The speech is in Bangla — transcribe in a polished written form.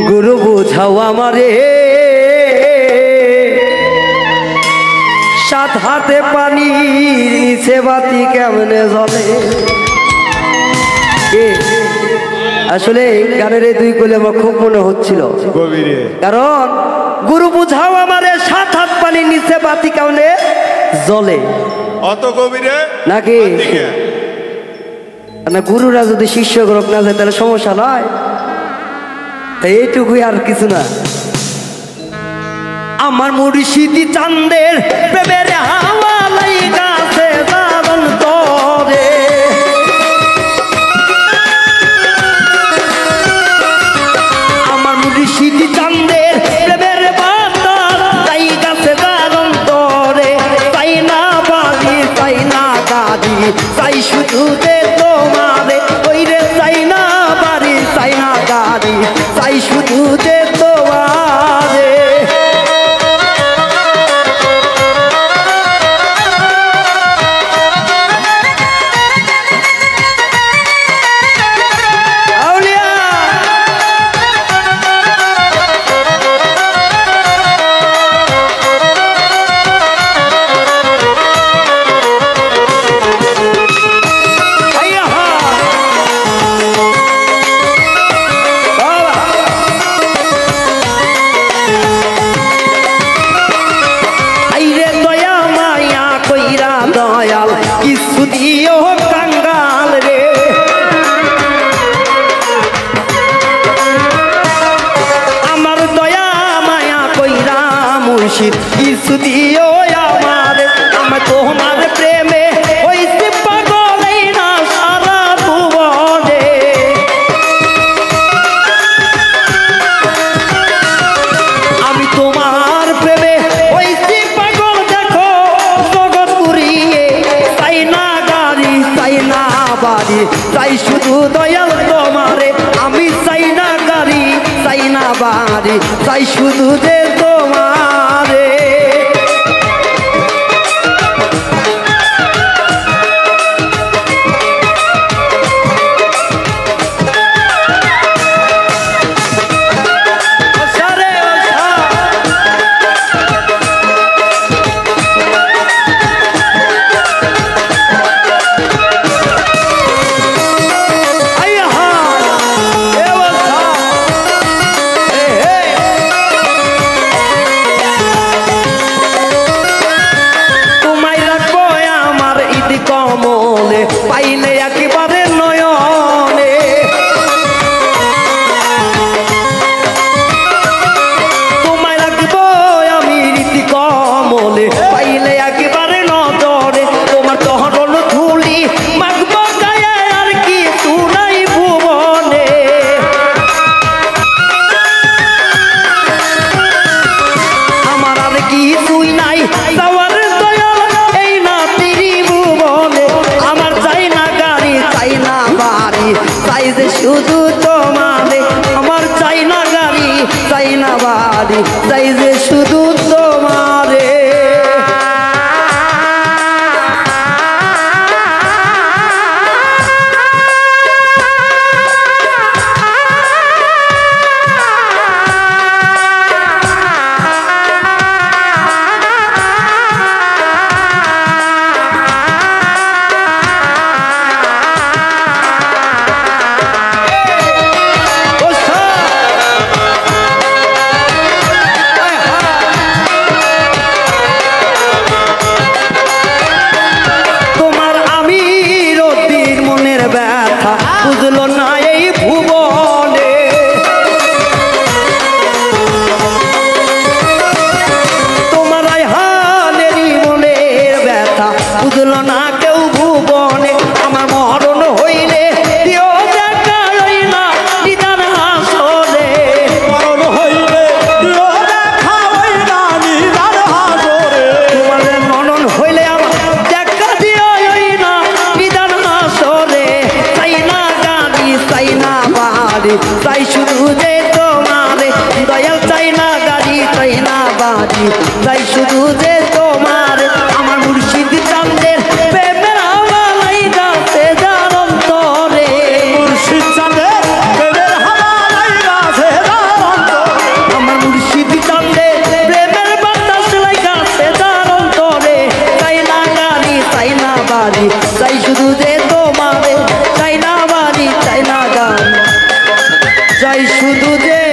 গুরু বুঝাও আমারে সাত হাতে পানি নিচে বাতি কেমনে জ্বলে। আসলে গানের এই দুই কলি আমার খুব মনে হচ্ছিল, কারণ গুরু বুঝাও আমারে সাত হাত পানি নিচে বাতি কেমনে জ্বলে। অত গভীরে নাকি না, গুরুরা যদি শিষ্য গ্রহ না যায় তাহলে সমস্যা নয়, এইটুকুই আর কিছু না। আমার মুর্শিদি চাঁদের প্রেমের হাওয়া লাইগাছে দারুণ তরে, আমার মুর্শিদি চাঁদের প্রেমের বাতাস লাইগাছে দারুণ তরে। তাই না বাড়ি তাই না গাড়ি তাই শুধু যে তোমারে, ওই রে তাই না বাড়ি তাই না গাড়ি তাই শুধু যে তোমারে। কিছু দিও আমার, আমি তোমার প্রেমে হইছি পাগল না সারা ভুবনে। আমি তোমার প্রেমে হইছি পাগল, দেখো জগৎ পুরিয়ে চাই না গাড়ি চাই না বাড়ি চাই শুধু দয়াল তোমারে। আমি চাই না গাড়ি চাই না বাড়ি চাই শুধু যে তোমারে। পাইলে একেবারে নয়নে, তোমায় রাখবো আমি রীতি কমলে, পাইলে একেবারে নজরে। তোমার চরণ ধুলি মাখবো গায়ে আর কি তুনাই ভুবনে। আমার আর কি তুই নাই যাওয়ার দয়াল এই না তিরি ভুবনে। আমার চাই না গাড়ি চাই না বাড়ি চাই যে শুধু তোমারে। আমার চাই না গাড়ি চাই না বাড়ি চাই যে শুধু তোমারে। বুঝলো না এই ভুবনে, তোমার হানেরই মনের ব্যথা বুঝলো না কেউ ভুবনে। আমার মরণ হইলে দিও দেখা হইলা নিদান হাসরে, মরণ হইলে দিও দেখা হইলা নিদান হাসরে। তোমার মরণ হইলে আমার দেখা দিও হইলা নিদান হাসরে। চাই না গাড়ি চাই না বাড়ি চাই শুধু যে তোমারে। দয়াল চাই না গাড়ি চাই না বাড়ি চাই শুধু যে তোমারে। আমার মুর্শিদ চাঁদের প্রেমের হাওয়া লাইগাছে দারুণ তরে, মুর্শিদ চাঁদের প্রেমের হাওয়া লাইগাছে বাড়ি চাই শুধু যে তোমারে, চাই না বাড়ি চাই না গাড়ি, চাই শুধু যে